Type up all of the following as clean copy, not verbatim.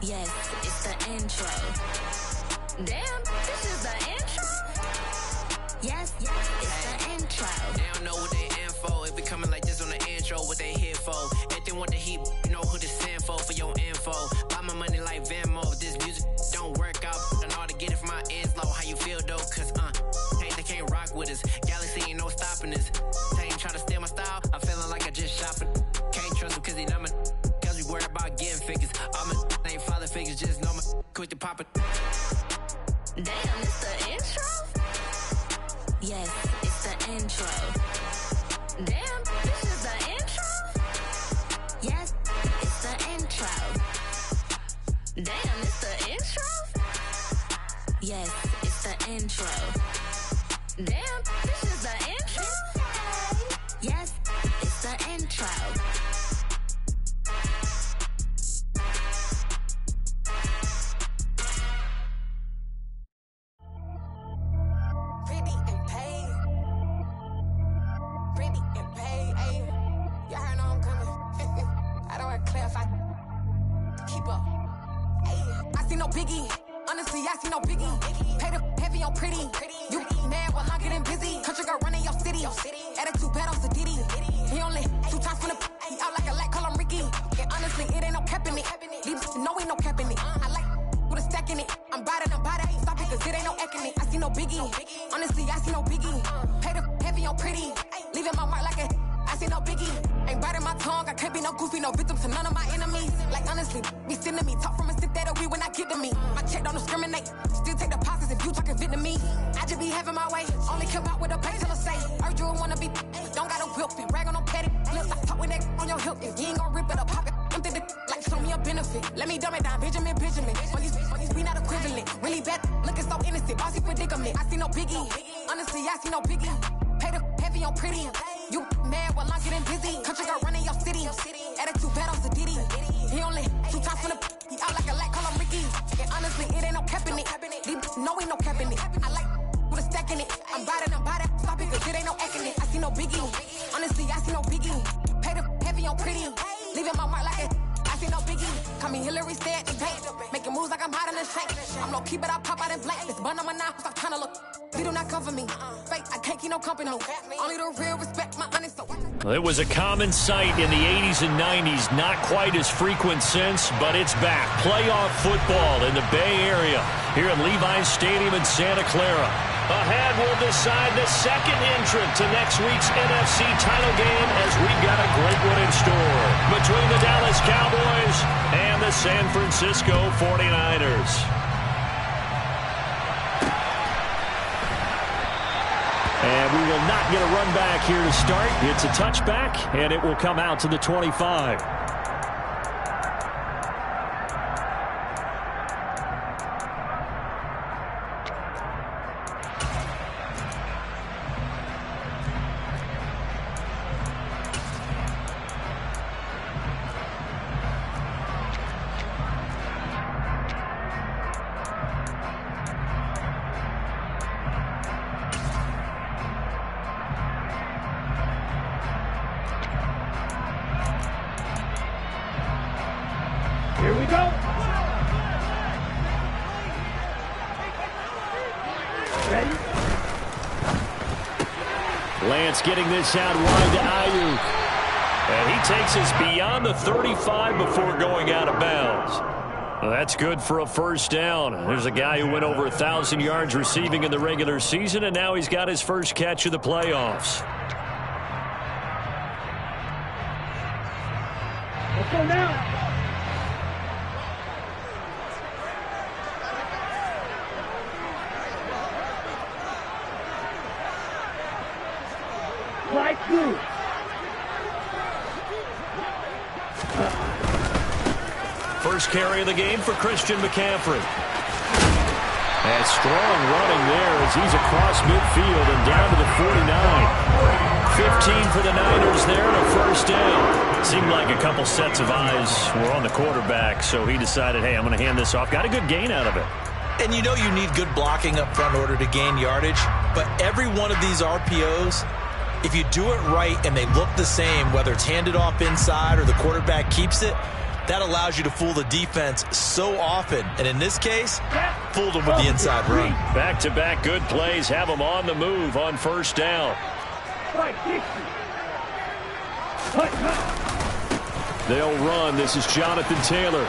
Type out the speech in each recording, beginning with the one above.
Yes, it's the intro. Damn, this is the intro? Yes, it's the intro. They don't know what they in for. It be coming like this on the intro, what they here for. If they want the heat, you know who to send for your info. Buy my money like Venmo. If this music don't work out, I know how to get it from my ends low. How you feel though? Cause they can't rock with us. Galaxy ain't no stopping us. They ain't try to steal my style. I'm feeling like I just shopping. Can't trust them cause they know me. Cause we worried about getting figures. All my ain't father figures, just know me. Quick to pop it. Damn, it's the intro? Yes, it's the intro. Damn, this is the intro? Yes, it's the intro. Damn, it's the intro? Yes, it's the intro. Damn, this is the intro? Yes, it's the intro. Well, it was a common sight in the 80s and 90s, not quite as frequent since, but it's back. Playoff football in the Bay Area here at Levi's Stadium in Santa Clara. Ahead, we'll decide the second entrant to next week's NFC title game as we've got a great one in store between the Dallas Cowboys and the San Francisco 49ers. And we will not get a run back here to start. It's a touchback, and it will come out to the 25. Getting this out wide to Ayuk. And he takes us beyond the 35 before going out of bounds. Well, that's good for a first down. There's a guy who went over 1,000 yards receiving in the regular season, and now he's got his first catch of the playoffs. Let's go now. First carry of the game for Christian McCaffrey. And strong running there as he's across midfield and down to the 49. 15 for the Niners there and a first down. Seemed like a couple sets of eyes were on the quarterback, so he decided, hey, I'm going to hand this off. Got a good gain out of it. And you know you need good blocking up front in order to gain yardage, but every one of these RPOs, if you do it right and they look the same, whether it's handed off inside or the quarterback keeps it, That allows you to fool the defense so often. And in this case, fooled them with the inside run. Back-to-back good plays have them on the move on first down. They'll run. This is Jonathan Taylor.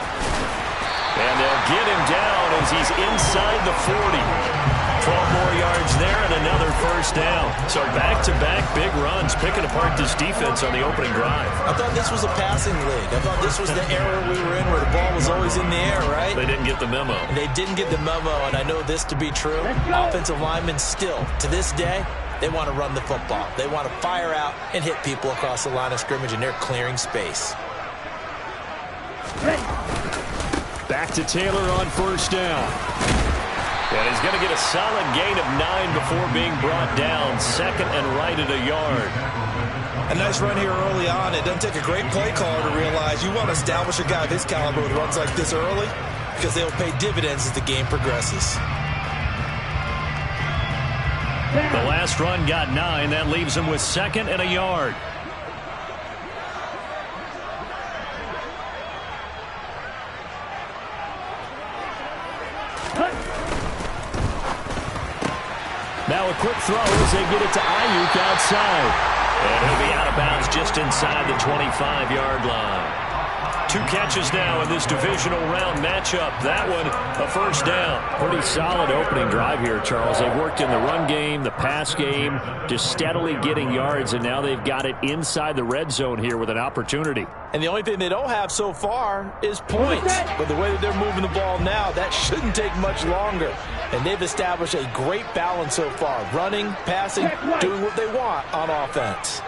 And they'll get him down as he's inside the 40. 12 more yards there and another first down. So back-to-back big runs, picking apart this defense on the opening drive. I thought this was a passing league. I thought this was the era we were in where the ball was always in the air, right? They didn't get the memo. They didn't get the memo, and I know this to be true. Offensive linemen still, to this day, they want to run the football. They want to fire out and hit people across the line of scrimmage, and they're clearing space. Back to Taylor on first down. And he's going to get a solid gain of 9 before being brought down. Second and right at a yard. A nice run here early on. It doesn't take a great play caller to realize you want to establish a guy of his caliber with runs like this early because they'll pay dividends as the game progresses. The last run got 9. That leaves him with second and a yard. Now a quick throw as they get it to Ayuk outside. And he'll be out of bounds just inside the 25-yard line. 2 catches now in this divisional round matchup. That one, a first down. Pretty solid opening drive here, Charles. They've worked in the run game, the pass game, just steadily getting yards, and now they've got it inside the red zone here with an opportunity. And the only thing they don't have so far is points. But the way that they're moving the ball now, that shouldn't take much longer. And they've established a great balance so far. Running, passing, doing what they want on offense.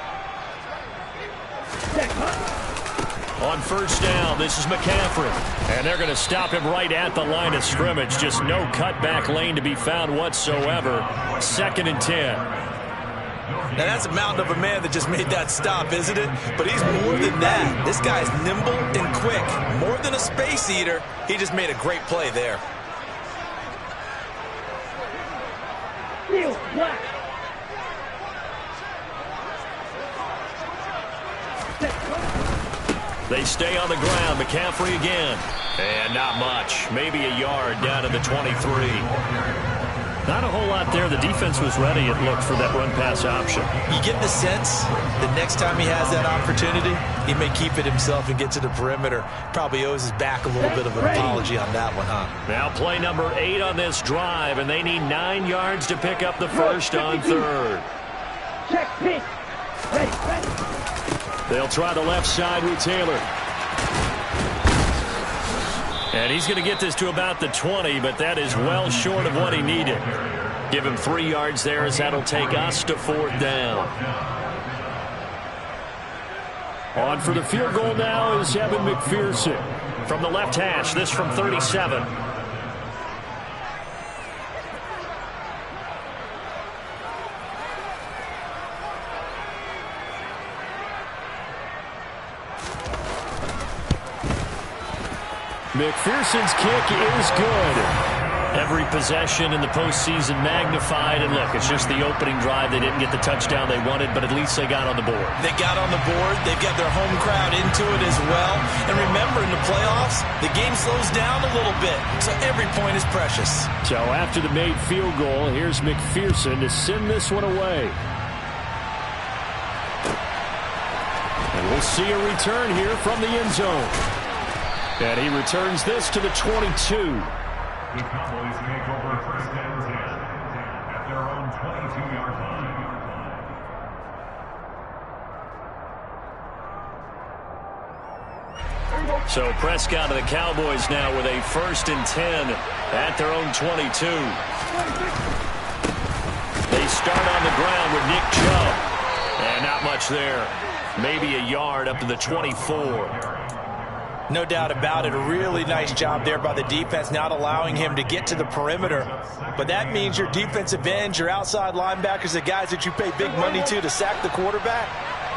On first down, this is McCaffrey. And they're going to stop him right at the line of scrimmage. Just no cutback lane to be found whatsoever. Second and 10. Now that's a mountain of a man that just made that stop, isn't it? But he's more than that. This guy's nimble and quick. More than a space eater. He just made a great play there. They stay on the ground. McCaffrey again. And not much. Maybe a yard down to the 23. Not a whole lot there. The defense was ready, it looked, for that run-pass option. You get the sense that next time he has that opportunity, he may keep it himself and get to the perimeter. Probably owes his back a little bit of an apology on that one, huh? Now play number 8 on this drive, and they need 9 yards to pick up the first on third. They'll try the left side with Taylor. And he's going to get this to about the 20, but that is well short of what he needed. Give him 3 yards there as that'll take us to fourth down. On for the field goal now is Evan McPherson. From the left hash, this from 37. McPherson's kick is good. Every possession in the postseason magnified. And look, it's just the opening drive. They didn't get the touchdown they wanted, but at least they got on the board. They got on the board. They've got their home crowd into it as well. And remember, in the playoffs, the game slows down a little bit. So every point is precious. So after the made field goal, here's McPherson to send this one away. And we'll see a return here from the end zone. And he returns this to the 22. The Cowboys take over first and 10 at their own 22-yard line. So Prescott and the Cowboys now with a first and 10 at their own 22. They start on the ground with Nick Chubb. And not much there. Maybe a yard up to the 24. No doubt about it. A really nice job there by the defense, not allowing him to get to the perimeter. But that means your defensive ends, your outside linebackers, the guys that you pay big money to sack the quarterback,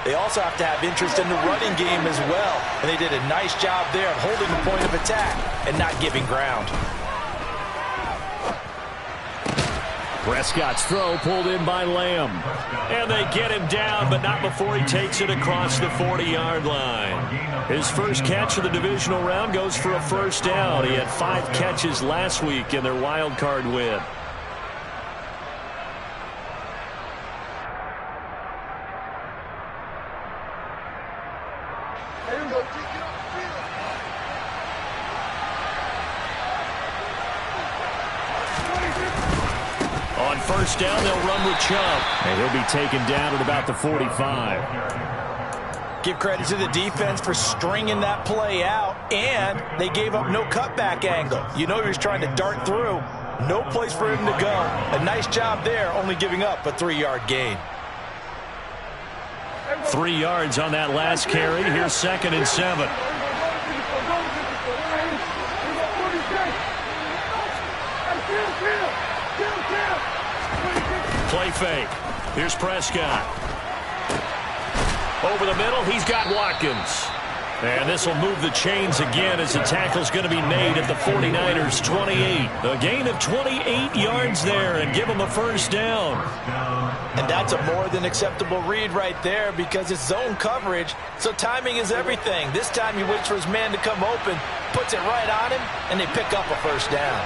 they also have to have interest in the running game as well. And they did a nice job there of holding the point of attack and not giving ground. Prescott's throw pulled in by Lamb. And they get him down, but not before he takes it across the 40-yard line. His first catch of the divisional round goes for a first down. He had 5 catches last week in their wild card win. On first down, they'll run with Chubb, and he'll be taken down at about the 45. Give credit to the defense for stringing that play out, and they gave up no cutback angle. You know he was trying to dart through. No place for him to go. A nice job there, only giving up a 3-yard gain. 3 yards on that last carry. Here's 2nd and 7. Play fake. Here's Prescott. Over the middle, he's got Watkins. And this will move the chains again as the tackle's going to be made at the 49ers' 28. A gain of 28 yards there and give them a first down. And that's a more than acceptable read right there because it's zone coverage, so timing is everything. This time he waits for his man to come open, puts it right on him, and they pick up a first down.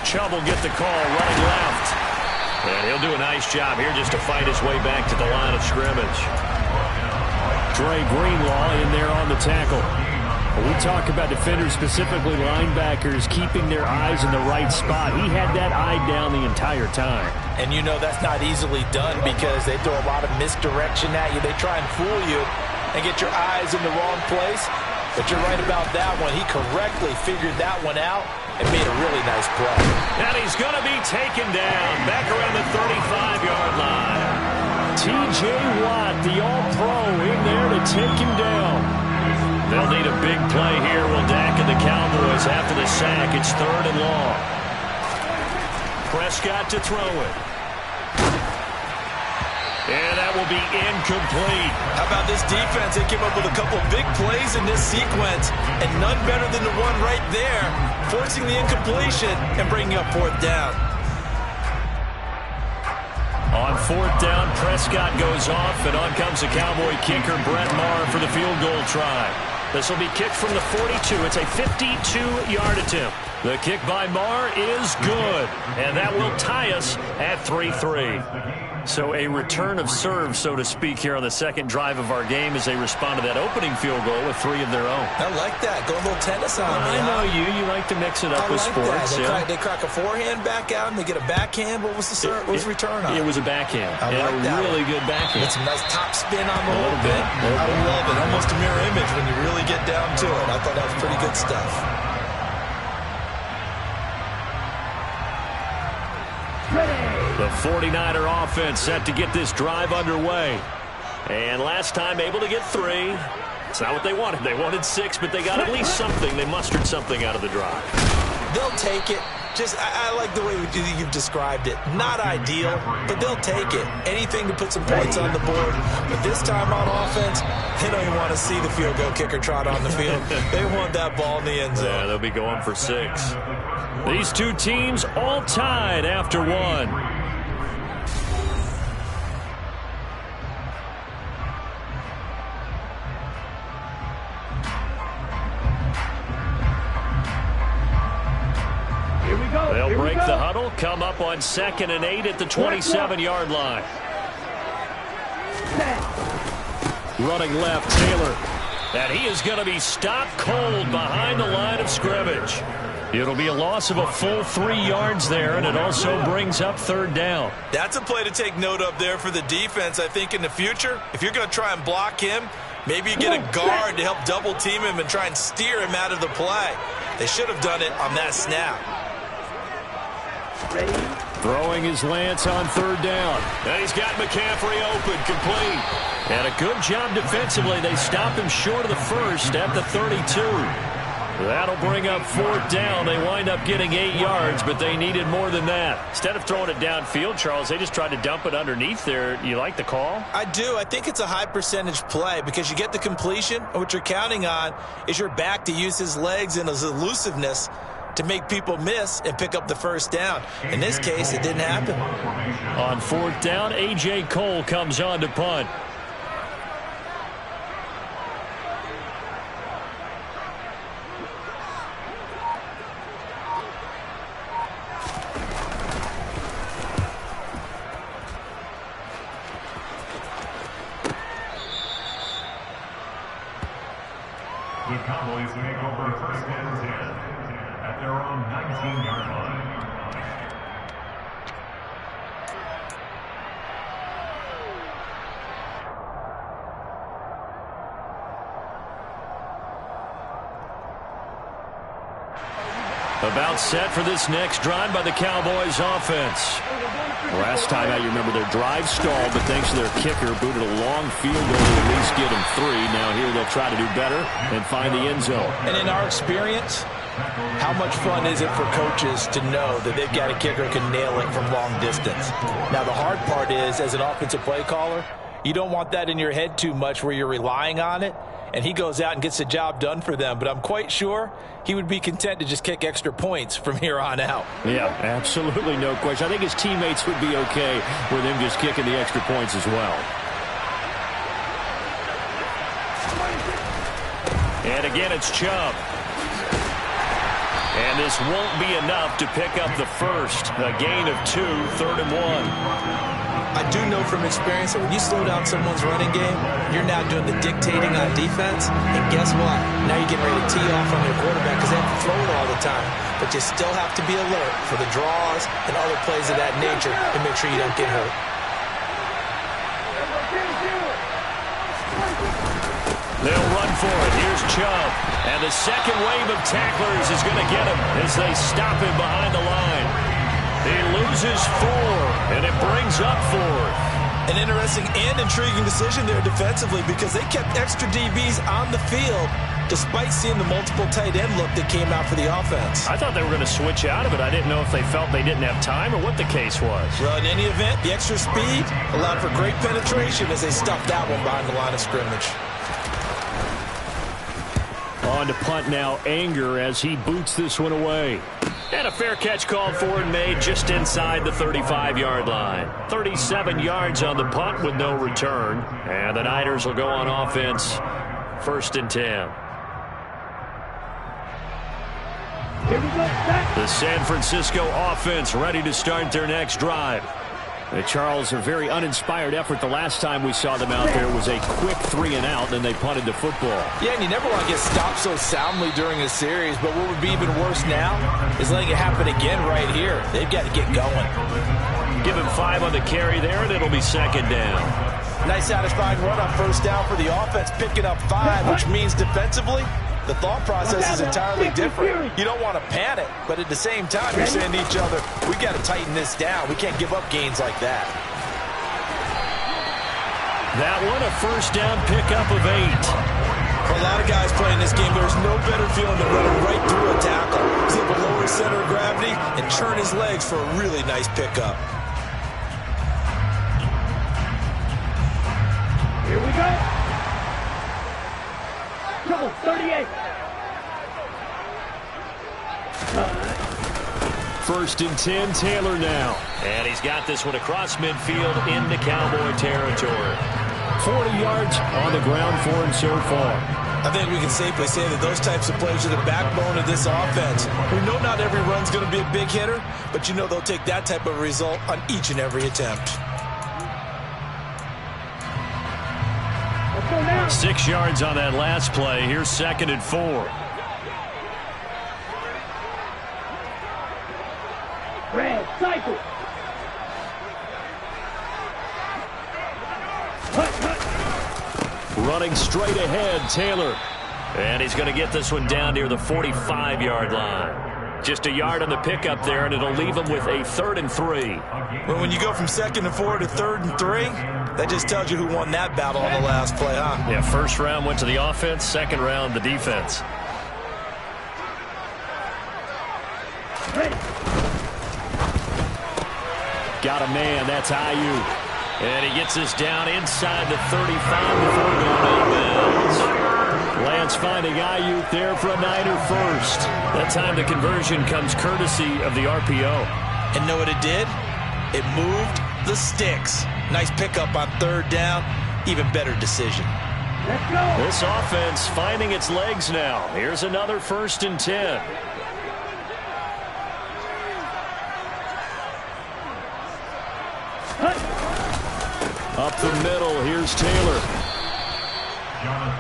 Chubb will get the call running left. And he'll do a nice job here just to fight his way back to the line of scrimmage. Dre Greenlaw in there on the tackle. We talk about defenders, specifically linebackers, keeping their eyes in the right spot. He had that eye down the entire time. And you know that's not easily done because they throw a lot of misdirection at you. They try and fool you and get your eyes in the wrong place. But you're right about that one. He correctly figured that one out and made a really nice play. And he's going to be taken down back around the 35-yard line. T.J. Watt, the All-Pro, in there to take him down. They'll need a big play here. Will Dak and the Cowboys after the sack. It's 3rd and long. Prescott to throw it. And that will be incomplete. How about this defense? They came up with a couple big plays in this sequence, and none better than the one right there, forcing the incompletion and bringing up 4th down. On 4th down, Prescott goes off, and on comes the Cowboy kicker, Brett Maher, for the field goal try. This will be kicked from the 42. It's a 52-yard attempt. The kick by Maher is good, and that will tie us at 3-3. So a return of serve, so to speak, here on the second drive of our game as they respond to that opening field goal with 3 of their own. I like that. Go a little tennis on me. I know you. You like to mix it up with sports. They crack a forehand back out, and they get a backhand. What was the return on? It was a backhand. I like that. Really good backhand. Get some nice top spin on the whole bit. I love it. Almost a mirror image when you really get down to it. I thought that was pretty good stuff. The 49er offense set to get this drive underway. And last time able to get 3. It's not what they wanted. They wanted 6, but they got at least something. They mustered something out of the drive. They'll take it. I like the way you've described it. Not ideal, but they'll take it. Anything to put some points on the board. But this time on offense, they don't even want to see the field goal kicker trot on the field. They want that ball in the end zone. Yeah, they'll be going for 6. These two teams all tied after 1. They'll break the huddle, come up on 2nd and 8 at the 27-yard line. Running left, Taylor. And he is going to be stopped cold behind the line of scrimmage. It'll be a loss of a full 3 yards there, and it also brings up 3rd down. That's a play to take note of there for the defense. I think in the future, if you're going to try and block him, maybe you get a guard to help double team him and try and steer him out of the play. They should have done it on that snap. Throwing his Lance on 3rd down. And he's got McCaffrey open, complete. And a good job defensively. They stop him short of the 1st at the 32. That'll bring up 4th down. They wind up getting 8 yards, but they needed more than that. Instead of throwing it downfield, Charles, they just tried to dump it underneath there. You like the call? I do. I think it's a high percentage play because you get the completion, and what you're counting on is your back to use his legs and his elusiveness to make people miss and pick up the first down. In this case, it didn't happen. On 4th down, A.J. Cole comes on to punt. The Cowboys take over 1st and 10 at their own 19-yard line. About set for this next drive by the Cowboys offense. Last time out, you remember their drive stalled, but thanks to their kicker, booted a long field goal to at least get them 3. Now here they'll try to do better and find the end zone. And in our experience, how much fun is it for coaches to know that they've got a kicker who can nail it from long distance? Now, the hard part is, as an offensive play caller, you don't want that in your head too much where you're relying on it, and he goes out and gets the job done for them. But I'm quite sure he would be content to just kick extra points from here on out. Yeah, absolutely no question. I think his teammates would be okay with him just kicking the extra points as well. And again, it's Chubb. And this won't be enough to pick up the first. A gain of 2, 3rd and 1. I do know from experience that when you slow down someone's running game, you're now doing the dictating on defense. And guess what? Now you're getting ready to tee off on your quarterback because they have to throw it all the time. But you still have to be alert for the draws and other plays of that nature to make sure you don't get hurt. They'll run for it. Here's Chubb. And the second wave of tacklers is going to get him as they stop him behind the line. He loses 4, and it brings up 4th. An interesting and intriguing decision there defensively because they kept extra DBs on the field despite seeing the multiple tight end look that came out for the offense. I thought they were going to switch out of it. I didn't know if they felt they didn't have time or what the case was. Well, in any event, the extra speed allowed for great penetration as they stuffed that one behind the line of scrimmage. On to punt now, Anger as he boots this one away. And a fair catch called for and made just inside the 35-yard line. 37 yards on the punt with no return. And the Niners will go on offense, 1st and 10. The San Francisco offense ready to start their next drive. Charles, a very uninspired effort. The last time we saw them out there was a quick 3-and-out, then they punted the football. Yeah, and you never want to get stopped so soundly during a series, but what would be even worse now is letting it happen again right here. They've got to get going. Give him 5 on the carry there, and it'll be 2nd down. Nice satisfying run on 1st down for the offense, picking up 5, which means defensively, the thought process is entirely different. You don't want to panic, but at the same time, you're saying to each other, we got to tighten this down. We can't give up gains like that. That one, a 1st down pickup of 8. For a lot of guys playing this game, there's no better feeling than running right through a tackle. He's able to lower his center of gravity and turn his legs for a really nice pickup. Here we go. Trouble 38. 1st and 10, Taylor now. And he's got this one across midfield into Cowboy territory. 40 yards on the ground for him so far. I think we can safely say that those types of plays are the backbone of this offense. We know not every run's going to be a big hitter, but you know they'll take that type of result on each and every attempt. 6 yards on that last play. Here's 2nd and 4. Red cycle. Running straight ahead, Taylor. And he's going to get this one down near the 45-yard line. Just a yard on the pickup there, and it'll leave him with a 3rd and 3. Well, when you go from 2nd and 4 to 3rd and 3, that just tells you who won that battle on the last play, huh? Yeah, 1st round went to the offense, 2nd round the defense. Got a man, that's Ayuk. And he gets this down inside the 35 before going out of bounds. Lance finding Ayuk there for a Niner first. That time the conversion comes courtesy of the RPO. And know what it did? It moved the sticks. Nice pickup on third down. Even better decision. Let's go. This offense finding its legs now. Here's another 1st and 10. Up the middle, here's Taylor.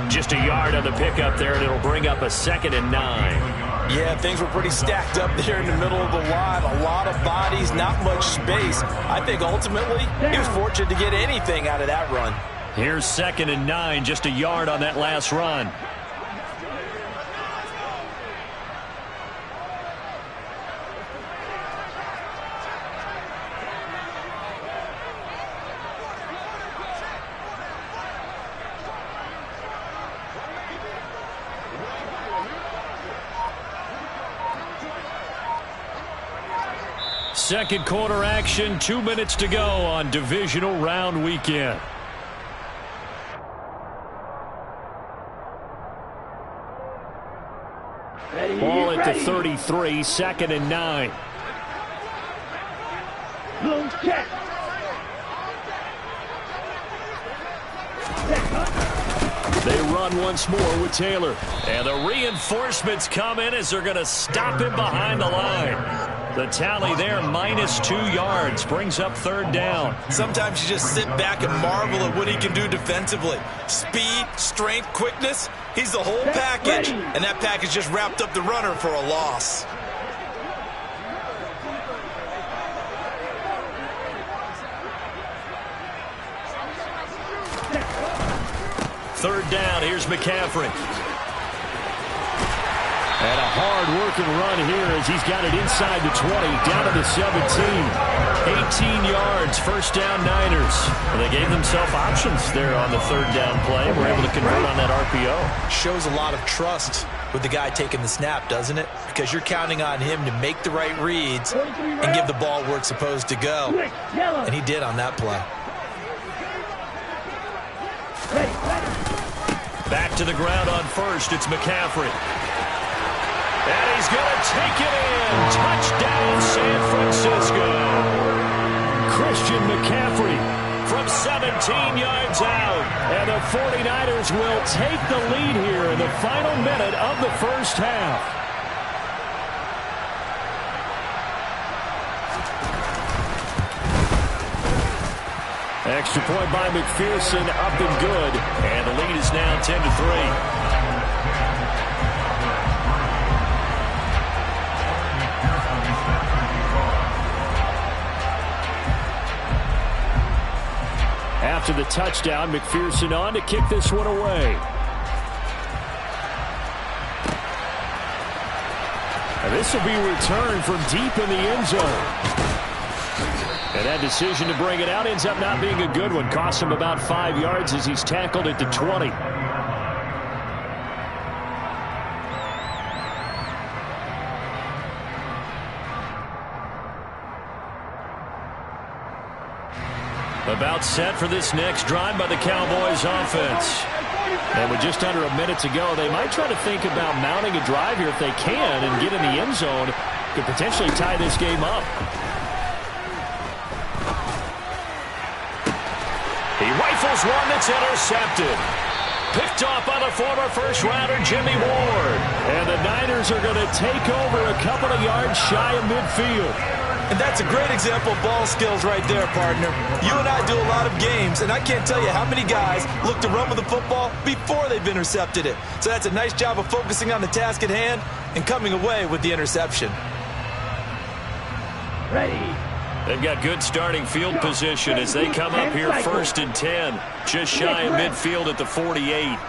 Just a yard on the pickup there, and it'll bring up a 2nd and 9. Yeah, things were pretty stacked up there in the middle of the line. A lot of bodies, not much space. I think ultimately he was fortunate to get anything out of that run. Here's 2nd and 9, just a yard on that last run. Second quarter action, 2 minutes to go on divisional round weekend. Ball at the 33, 2nd and 9. Blue check. They run once more with Taylor. And the reinforcements come in as they're going to stop him behind the line. The tally there, -2 yards, brings up 3rd down. Sometimes you just sit back and marvel at what he can do defensively. Speed, strength, quickness, he's the whole package. And that package just wrapped up the runner for a loss. Third down, here's McCaffrey. And a hard-working run here as he's got it inside the 20, down to the 17. 18 yards, 1st down Niners. And they gave themselves options there on the 3rd down play. We're able to convert on that RPO. Shows a lot of trust with the guy taking the snap, doesn't it? Because you're counting on him to make the right reads and give the ball where it's supposed to go. And he did on that play. Back to the ground on 1st, it's McCaffrey. And he's going to take it in. Touchdown, San Francisco. Christian McCaffrey from 17 yards out. And the 49ers will take the lead here in the final minute of the 1st half. Extra point by McPherson, up and good. And the lead is now 10-3. After the touchdown, McPherson on to kick this one away. And this will be returned from deep in the end zone. And that decision to bring it out ends up not being a good one. Cost him about 5 yards as he's tackled at the 20. About set for this next drive by the Cowboys offense. And with just under a minute to go, they might try to think about mounting a drive here if they can and get in the end zone. Could potentially tie this game up. He rifles one that's intercepted. Picked off by the former first-rounder Jimmy Ward. And the Niners are going to take over a couple of yards shy of midfield. And that's a great example of ball skills right there, partner. You and I do a lot of games, and I can't tell you how many guys look to run with the football before they've intercepted it. So that's a nice job of focusing on the task at hand and coming away with the interception. Ready. They've got good starting field position as they come up here 1st and 10. Just shy of midfield at the 48.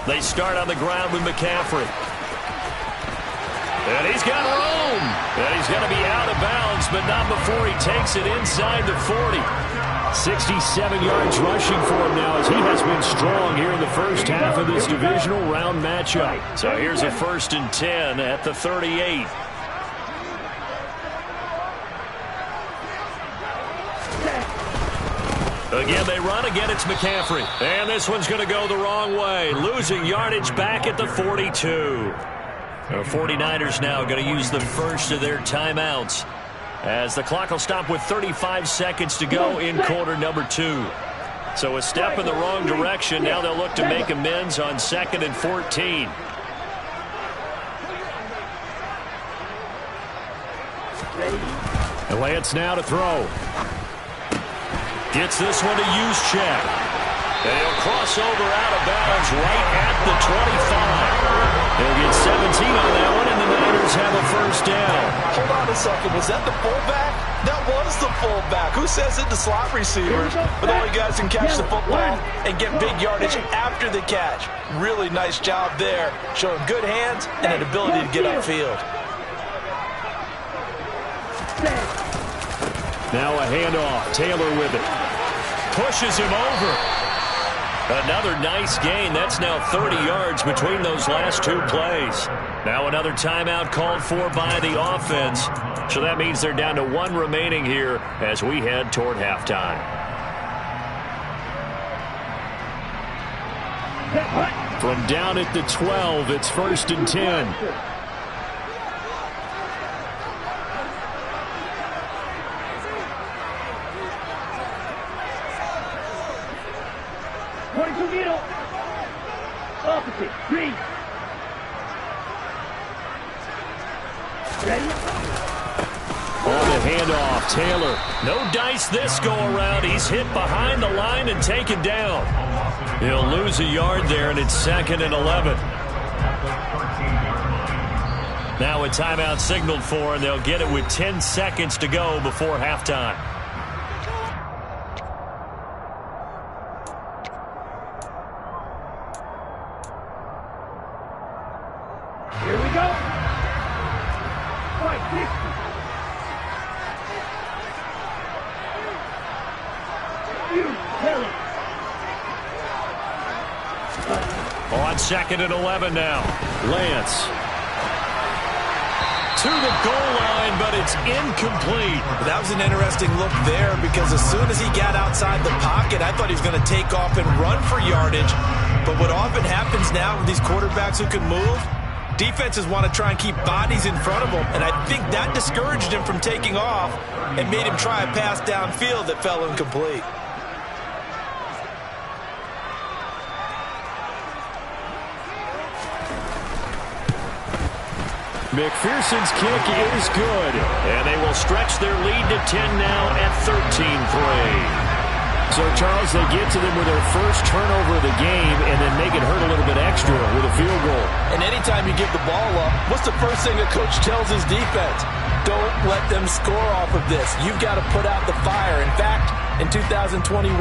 They start on the ground with McCaffrey. And he's got room. And he's going to be out of bounds, but not before he takes it inside the 40. 67 yards rushing for him now as he has been strong here in the 1st half of this divisional round matchup. So here's a 1st and 10 at the 38. Again, they run. Again, it's McCaffrey. And this one's going to go the wrong way. Losing yardage back at the 42. The 49ers now going to use the first of their timeouts, as the clock will stop with 35 seconds to go in quarter number 2. So a step in the wrong direction. Now they'll look to make amends on 2nd and 14. And Lance now to throw. Gets this one to Juszczyk. And he'll cross over out of bounds right at the 25. They'll get 17 on that one, and the Niners have a first down. Hold on a second. Was that the fullback? That was the fullback. Who says it? The slot receivers. But the only guys can catch the football and get big yardage after the catch. Really nice job there, showing good hands and an ability to get upfield. Now a handoff. Taylor with it. Pushes him over. Another nice gain. That's now 30 yards between those last 2 plays. Now another timeout called for by the offense. So that means they're down to 1 remaining here as we head toward halftime. From down at the 12, it's 1st and 10. Opposite, 3. Ready? On the handoff, Taylor. No dice this go around. He's hit behind the line and taken down. He'll lose a yard there, and it's 2nd and 11. Now a timeout signaled for, and they'll get it with 10 seconds to go before halftime. Here we go. Right, 60. You tell him. On 2nd and 11 now. Lance. To the goal line, but it's incomplete. That was an interesting look there, because as soon as he got outside the pocket, I thought he was going to take off and run for yardage. But what often happens now with these quarterbacks who can move, defenses want to try and keep bodies in front of them, and I think that discouraged him from taking off and made him try a pass downfield that fell incomplete. McPherson's kick is good, and they will stretch their lead to 10 now at 13-3. So, Charles, they get to them with their first turnover of the game and then make it hurt a little bit extra with a field goal. And anytime you give the ball up, what's the first thing a coach tells his defense? Don't let them score off of this. You've got to put out the fire. In fact, in 2021,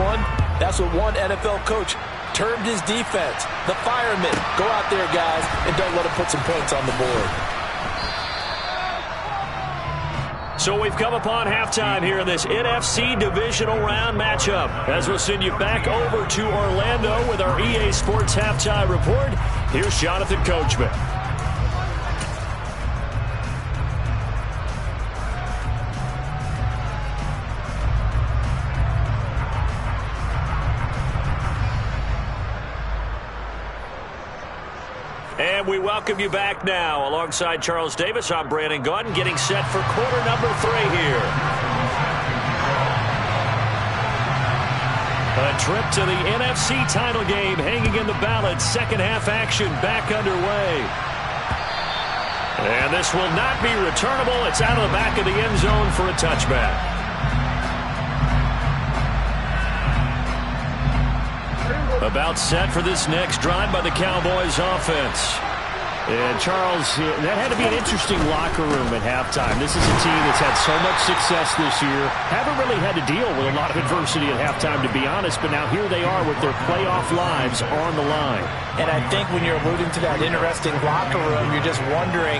that's what one NFL coach termed his defense, the firemen. Go out there, guys, and don't let them put some points on the board. So we've come upon halftime here in this NFC divisional round matchup. As we'll send you back over to Orlando with our EA Sports Halftime Report, here's Jonathan Coachman. And we welcome you back now. Alongside Charles Davis, I'm Brandon Gaudin, getting set for quarter number 3 here. A trip to the NFC title game hanging in the balance. Second half action back underway. And this will not be returnable. It's out of the back of the end zone for a touchback. About set for this next drive by the Cowboys offense. And, Charles, that had to be an interesting locker room at halftime. This is a team that's had so much success this year. Haven't really had to deal with a lot of adversity at halftime, to be honest, but now here they are with their playoff lives on the line. And I think when you're alluding to that interesting locker room, you're just wondering,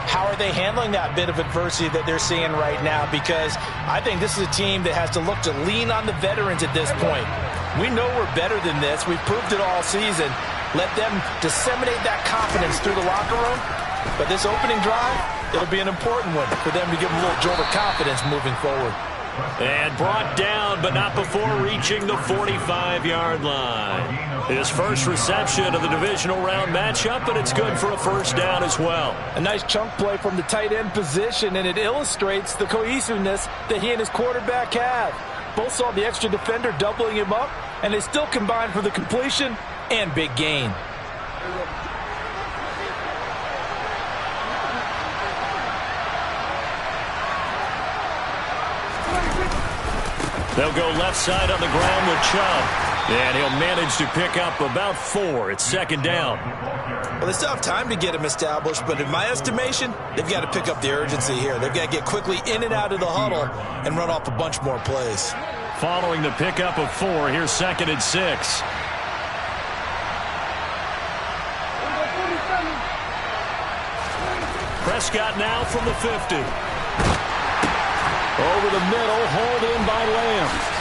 how are they handling that bit of adversity that they're seeing right now? Because I think this is a team that has to look to lean on the veterans at this point. We know we're better than this. We've proved it all season. Let them disseminate that confidence through the locker room. But this opening drive, it'll be an important one for them to give them a little jolt of confidence moving forward. And brought down, but not before reaching the 45-yard line. His first reception of the divisional round matchup, and it's good for a first down as well. A nice chunk play from the tight end position, and it illustrates the cohesiveness that he and his quarterback have. Both saw the extra defender doubling him up, and they still combined for the completion and big gain. They'll go left side on the ground with Chubb. And he'll manage to pick up about 4. It's second down. Well, they still have time to get him established, but in my estimation, they've got to pick up the urgency here. They've got to get quickly in and out of the huddle and run off a bunch more plays. Following the pickup of 4, here's second and 6. Prescott now from the 50. Over the middle, hauled in by Lamb.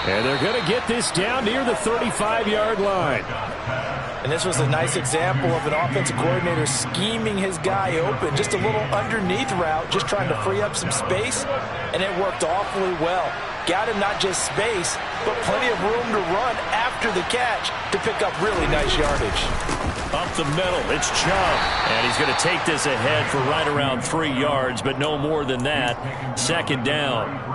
And they're going to get this down near the 35-yard line. And this was a nice example of an offensive coordinator scheming his guy open. Just a little underneath route, just trying to free up some space, and it worked awfully well. Got him not just space, but plenty of room to run after the catch to pick up really nice yardage. Up the middle, it's Chubb. And he's going to take this ahead for right around 3 yards, but no more than that. Second down.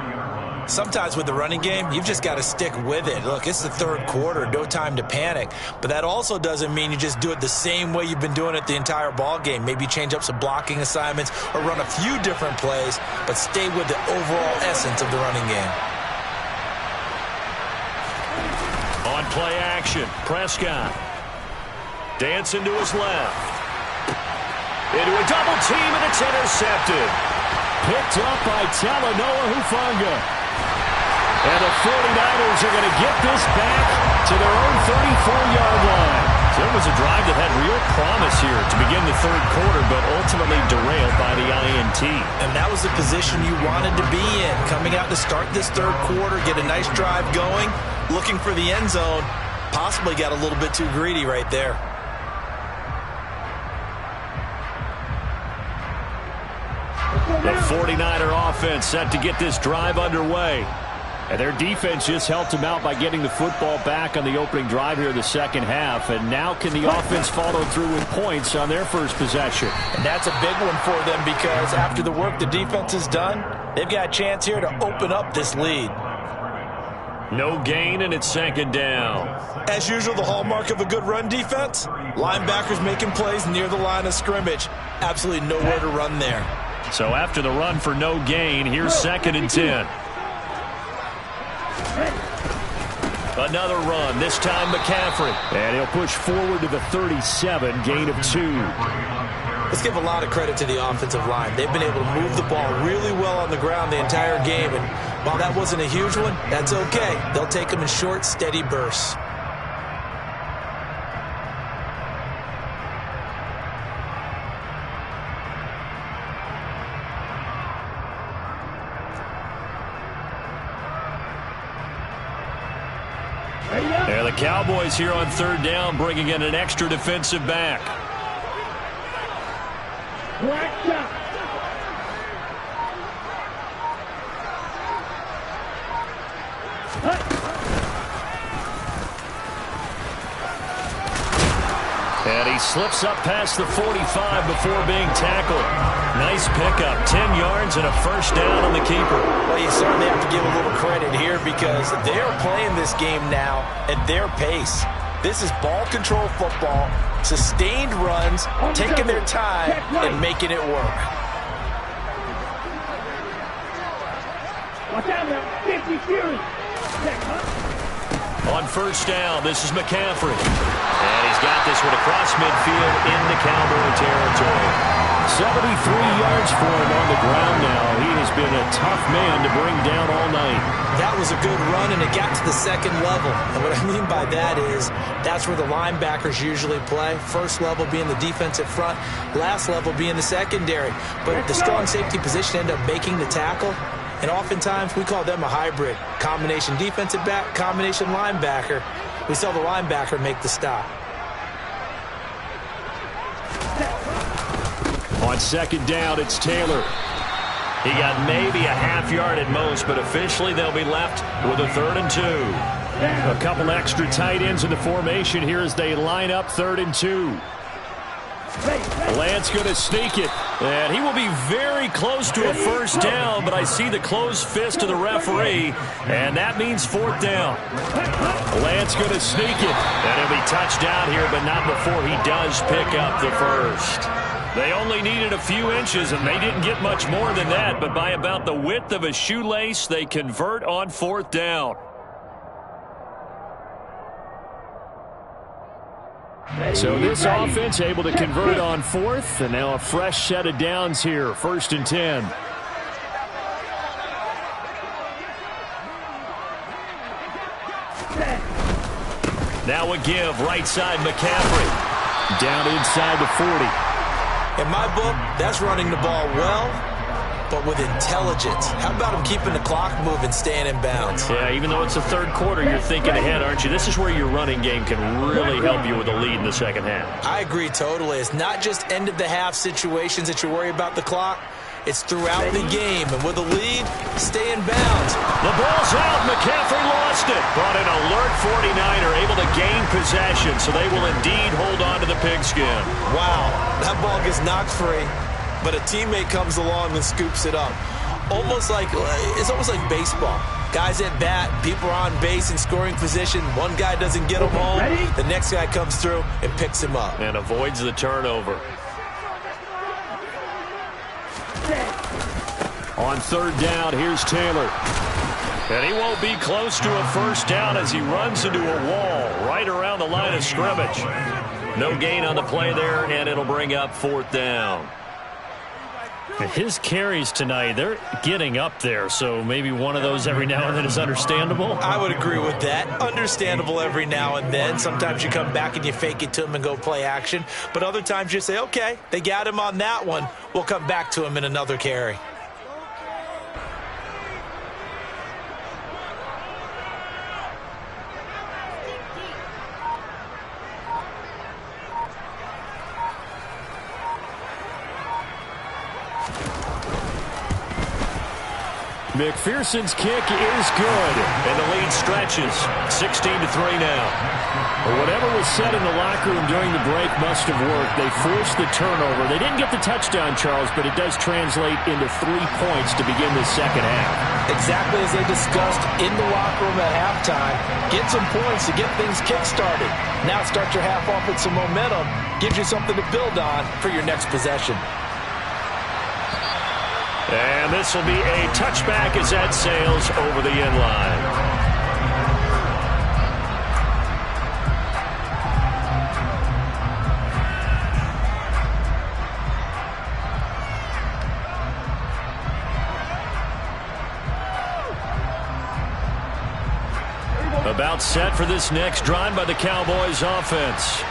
Sometimes with the running game, you've just got to stick with it. Look, it's the third quarter, no time to panic. But that also doesn't mean you just do it the same way you've been doing it the entire ball game. Maybe change up some blocking assignments or run a few different plays, but stay with the overall essence of the running game. On play action, Prescott. Dancing to his left. Into a double team, and it's intercepted. Picked up by Talanoa Hufanga. And the 49ers are going to get this back to their own 34-yard line. So it was a drive that had real promise here to begin the third quarter, but ultimately derailed by the INT. And that was the position you wanted to be in. Coming out to start this third quarter, get a nice drive going, looking for the end zone. Possibly got a little bit too greedy right there. The 49er offense set to get this drive underway. And their defense just helped them out by getting the football back on the opening drive here in the second half. And now can the offense follow through with points on their first possession? And that's a big one for them because after the work the defense has done, they've got a chance here to open up this lead. No gain, and it's second down. As usual, the hallmark of a good run defense, linebackers making plays near the line of scrimmage. Absolutely nowhere to run there. So after the run for no gain, here's second and 10. Another run, this time McCaffrey. And he'll push forward to the 37, gain of 2. Let's give a lot of credit to the offensive line. They've been able to move the ball really well on the ground the entire game. And while that wasn't a huge one, that's okay. They'll take them in short, steady bursts. And the Cowboys here on third down, bringing in an extra defensive back. Black shot. And he slips up past the 45 before being tackled. Nice pickup, 10 yards and a first down on the keeper. Well, you certainly have to give a little credit here because they're playing this game now at their pace. This is ball control football, sustained runs, taking their time and making it work. Watch out now, 50 Fury. On first down, this is McCaffrey. And he's got this one across midfield into Cowboy territory. 73 yards for him on the ground now. He has been a tough man to bring down all night. That was a good run, and it got to the second level. And what I mean by that is that's where the linebackers usually play. First level being the defensive front, last level being the secondary. But the strong safety position ended up making the tackle. And oftentimes we call them a hybrid. Combination defensive back, combination linebacker. We saw the linebacker make the stop. On second down, it's Taylor. He got maybe a half yard at most, but officially they'll be left with a 3rd and 2. A couple extra tight ends in the formation here as they line up 3rd and 2. Lance going to sneak it, and he will be very close to a first down, but I see the closed fist of the referee, and that means 4th down. Lance going to sneak it, and he'll be touchdown here, but not before he does pick up the first. They only needed a few inches, and they didn't get much more than that, but by about the width of a shoelace, they convert on 4th down. So this offense able to convert on 4th, and now a fresh set of downs here, 1st and 10. Now a give, right side McCaffrey. Down inside the 40. In my book, that's running the ball well, but with intelligence. How about him keeping the clock moving, staying in bounds? Yeah, even though it's the 3rd quarter, you're thinking ahead, aren't you? This is where your running game can really help you with a lead in the second half. I agree totally. It's not just end-of-the-half situations that you worry about the clock. It's throughout the game. And with a lead, stay in bounds. The ball's out. McCaffrey lost it. But an alert 49er able to gain possession, so they will indeed hold on to the pigskin. Wow, that ball gets knocked free, but a teammate comes along and scoops it up. It's almost like baseball. Guys at bat, people are on base in scoring position. One guy doesn't get him home. The next guy comes through and picks him up. And avoids the turnover. On 3rd down, here's Taylor. And he won't be close to a first down as he runs into a wall right around the line of scrimmage. No gain on the play there, and it'll bring up 4th down. His carries tonight, they're getting up there, so maybe one of those every now and then is understandable. I would agree with that. Understandable every now and then. Sometimes you come back and you fake it to him and go play action. But other times you say, okay, they got him on that one. We'll come back to him in another carry. McPherson's kick is good, and the lead stretches 16-3 now. Whatever was said in the locker room during the break must have worked. They forced the turnover. They didn't get the touchdown, Charles, but it does translate into 3 points to begin the second half. Exactly as they discussed in the locker room at halftime. Get some points to get things kick-started. Now start your half off with some momentum. Gives you something to build on for your next possession. And this will be a touchback as that sails over the end line. About set for this next drive by the Cowboys offense.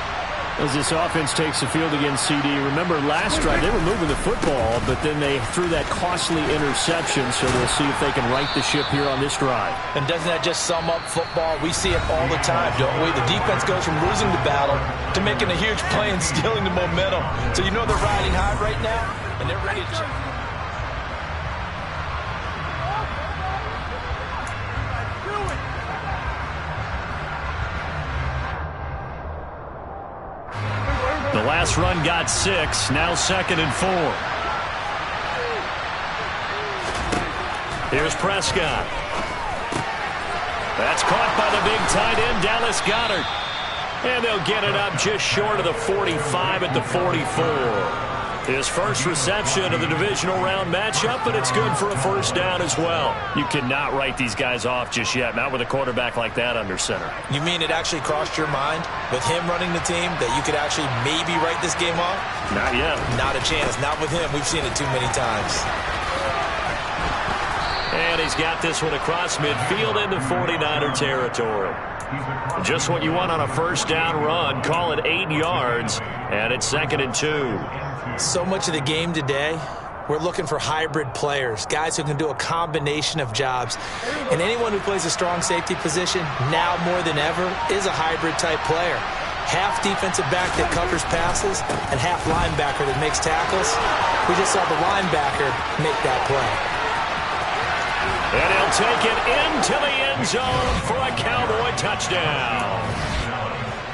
As this offense takes the field against CD. Remember last drive they were moving the football, but then they threw that costly interception, so we'll see if they can right the ship here on this drive. And doesn't that just sum up football? We see it all the time, don't we? The defense goes from losing the battle to making a huge play and stealing the momentum. So you know they're riding high right now, and they're ready to... The last run got 6, now 2nd and 4. Here's Prescott. That's caught by the big tight end, Dallas Goedert. And they'll get it up just short of the 45 at the 44. His first reception of the divisional round matchup, but it's good for a first down as well. You cannot write these guys off just yet, not with a quarterback like that under center. You mean it actually crossed your mind with him running the team that you could actually maybe write this game off? Not yet. Not a chance. Not with him. We've seen it too many times. And he's got this one across midfield into 49er territory. Just what you want on a first down run. Call it 8 yards, and it's 2nd and 2. So much of the game today, we're looking for hybrid players, guys who can do a combination of jobs. And anyone who plays a strong safety position, now more than ever, is a hybrid type player. half defensive back that covers passes and half linebacker that makes tackles. We just saw the linebacker make that play. And he'll take it into the end zone for a Cowboy touchdown.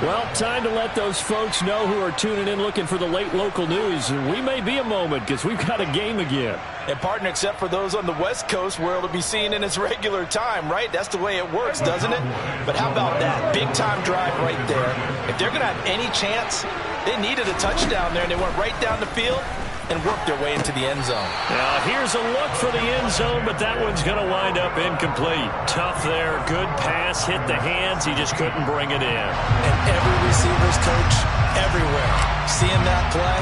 Well, time to let those folks know who are tuning in looking for the late local news. And we may be a moment because we've got a game again. And, partner, except for those on the West Coast where it'll be seen in its regular time, right? That's the way it works, doesn't it? But how about that? Big-time drive right there. If they're going to have any chance, they needed a touchdown there, and they went right down the field and worked their way into the end zone. Now, here's a look for the end zone, but that one's going to wind up incomplete. Tough there. Good pass. Hit the hands. He just couldn't bring it in. And every receiver's coach everywhere. Seeing that play,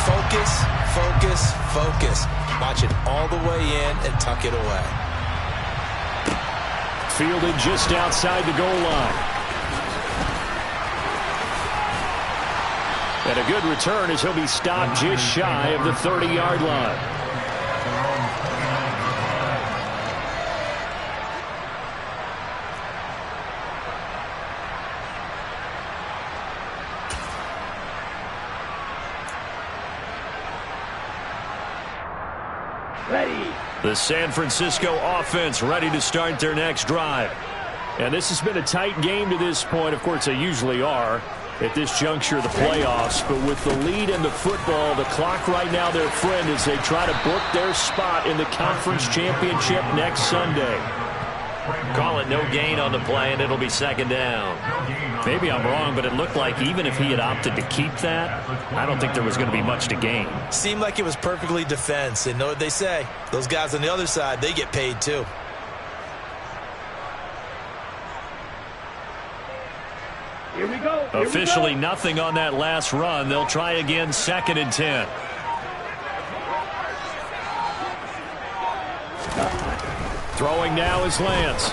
focus, focus, focus. Watch it all the way in and tuck it away. Fielded just outside the goal line. And a good return as he'll be stopped just shy of the 30-yard line. Ready. The San Francisco offense ready to start their next drive. And this has been a tight game to this point. Of course, they usually are at this juncture of the playoffs. But with the lead in the football, the clock right now their friend as they try to book their spot in the conference championship next Sunday. Call it no gain on the play, and it'll be second down. Maybe I'm wrong, but it looked like even if he had opted to keep that, I don't think there was going to be much to gain. Seemed like it was perfectly defense. And know what they say? Those guys on the other side, they get paid too. Here we go. Officially nothing on that last run. They'll try again, 2nd and 10. Throwing now is Lance.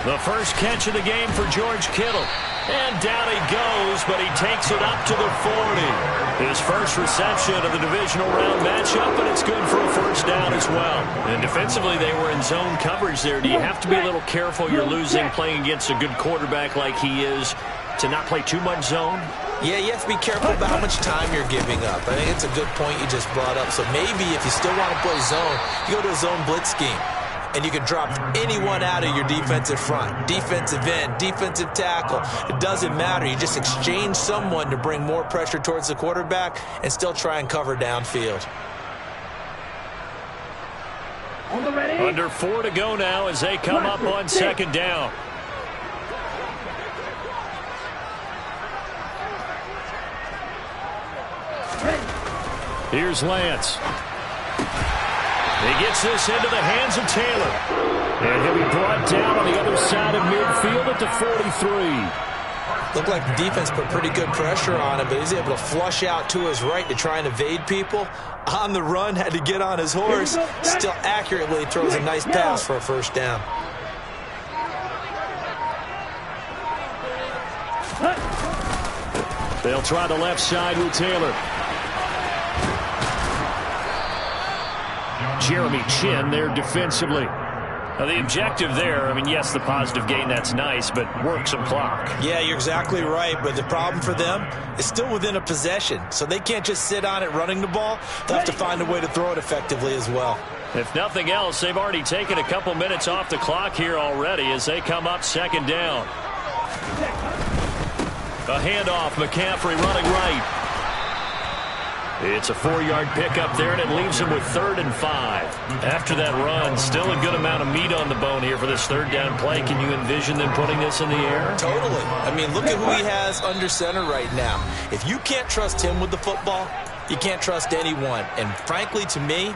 The first catch of the game for George Kittle. And down he goes, but he takes it up to the 40. His first reception of the divisional round matchup, and it's good for a first down as well. And defensively, they were in zone coverage there. Do you have to be a little careful you're losing playing against a good quarterback like he is to not play too much zone? Yeah, you have to be careful about how much time you're giving up. I think it's a good point you just brought up. So maybe if you still want to play zone, you go to a zone blitz scheme. And you can drop anyone out of your defensive front. Defensive end, defensive tackle. It doesn't matter. You just exchange someone to bring more pressure towards the quarterback and still try and cover downfield. Under 4 to go now as they come up on second down. Here's Lance. He gets this into the hands of Taylor. And he'll be brought down on the other side of midfield at the 43. Looked like the defense put pretty good pressure on him, but he's able to flush out to his right to try and evade people. On the run, had to get on his horse. Still accurately throws a nice pass for a first down. They'll try the left side with Taylor. Jeremy Chin there defensively. Now the objective there, I mean, yes, the positive gain, that's nice, but work some clock. Yeah, you're exactly right, but the problem for them is still within a possession, so they can't just sit on it running the ball. They'll have to find a way to throw it effectively as well. If nothing else, they've already taken a couple minutes off the clock here already as they come up second down. A handoff, McCaffrey running right. It's a 4-yard pickup there, and it leaves him with 3rd and 5. After that run, still a good amount of meat on the bone here for this third down play. Can you envision them putting this in the air? Totally. I mean, look at who he has under center right now. If you can't trust him with the football, you can't trust anyone. And frankly, to me,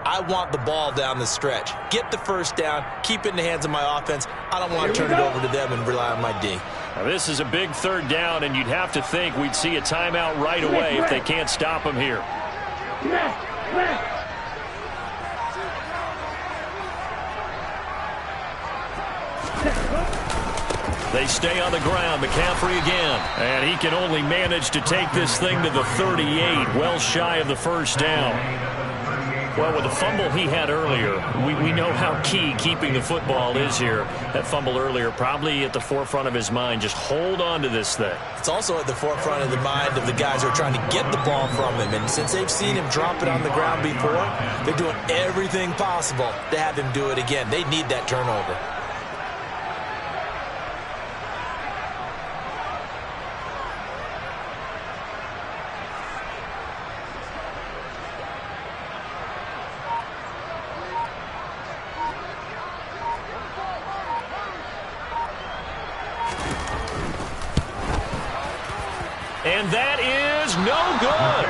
I want the ball down the stretch. Get the first down, keep it in the hands of my offense. I don't want to turn it over to them and rely on my D. Now, this is a big third down, and you'd have to think we'd see a timeout right away if they can't stop him here. They stay on the ground. McCaffrey again. And he can only manage to take this thing to the 38, well shy of the first down. Well, with the fumble he had earlier, we know how key keeping the football is here. That fumble earlier probably at the forefront of his mind. Just hold on to this thing. It's also at the forefront of the mind of the guys who are trying to get the ball from him. And since they've seen him drop it on the ground before, they're doing everything possible to have him do it again. They need that turnover. And that is no good.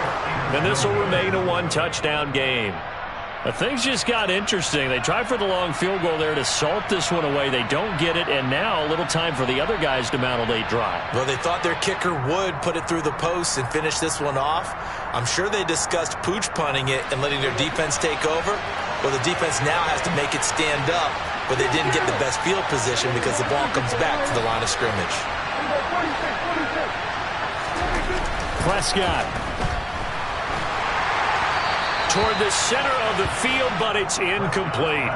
And this will remain a one-touchdown game. But things just got interesting. They tried for the long field goal there to salt this one away. They don't get it, and now a little time for the other guys to mount a late drive. Well, they thought their kicker would put it through the post and finish this one off. I'm sure they discussed pooch punting it and letting their defense take over. Well, the defense now has to make it stand up, but they didn't get the best field position because the ball comes back to the line of scrimmage. Prescott toward the center of the field, but it's incomplete.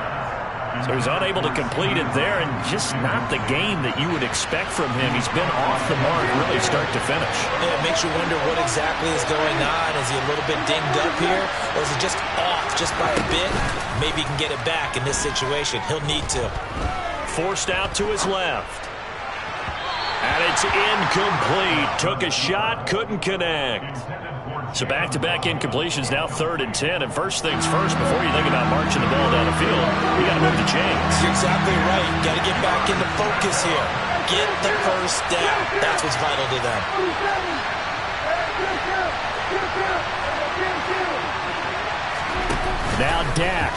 So he's unable to complete it there, and just not the game that you would expect from him. He's been off the mark really start to finish. Yeah, it makes you wonder what exactly is going on. Is he a little bit dinged up here, or is he just off just by a bit? Maybe he can get it back in this situation. He'll need to. Forced out to his left. And it's incomplete. Took a shot, couldn't connect. So back-to-back incompletions, now 3rd and 10. And first things first, before you think about marching the ball down the field, you got to move the chains. You're exactly right. Got to get back into focus here. Get the first down. That's what's vital to them. Now Dak.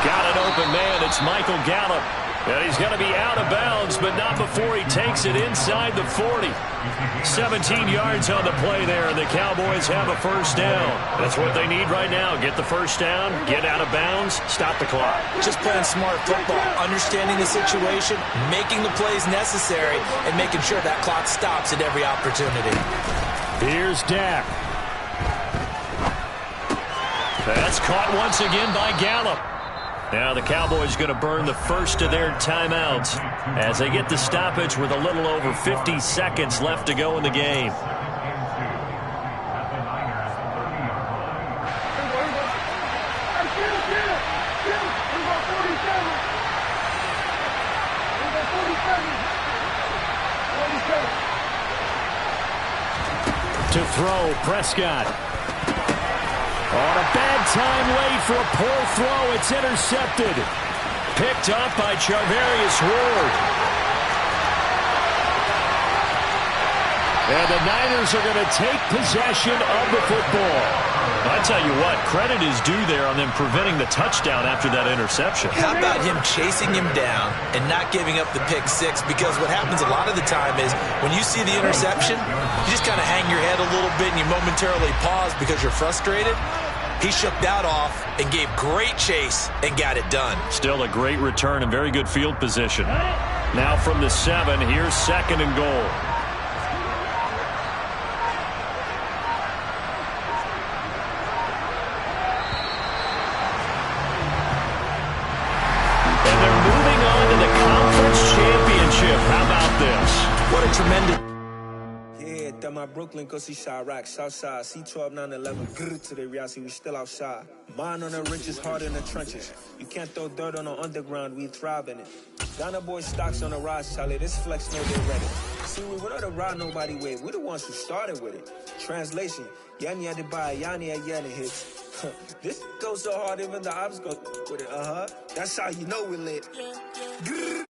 Got an open man. It's Michael Gallup. And he's going to be out of bounds, but not before he takes it inside the 40. 17 yards on the play there, and the Cowboys have a first down. That's what they need right now. Get the first down, get out of bounds, stop the clock. Just playing smart football, understanding the situation, making the plays necessary, and making sure that clock stops at every opportunity. Here's Dak. That's caught once again by Gallup. Now the Cowboys going to burn the first of their timeouts as they get the stoppage with a little over 50 seconds left to go in the game. To throw, Prescott. On a bad time late for a poor throw. It's intercepted. Picked up by Charvarius Ward. And the Niners are going to take possession of the football. I tell you what, credit is due there on them preventing the touchdown after that interception. How about him chasing him down and not giving up the pick six? Because what happens a lot of the time is when you see the interception, you just kind of hang your head a little bit and you momentarily pause because you're frustrated. He shook that off and gave great chase and got it done. Still a great return and very good field position. Now from the 7, here's 2nd and goal. And they're moving on to the conference championship. How about this? What a tremendous... That my Brooklyn, go see Chirac, Southside, C12, 911, grrr to the reality, we still outside. Mine on the riches, hard in the trenches. You can't throw dirt on the underground, we thrive in it. Ghana boy stocks on the rise, Charlie, this flex no they ready. See, we don't the ride nobody with, we the ones who started with it. Translation, Yanni had to buy, Yanni had Yanni hits. This goes so hard, even the ops go with it, That's how you know we lit. Grrr.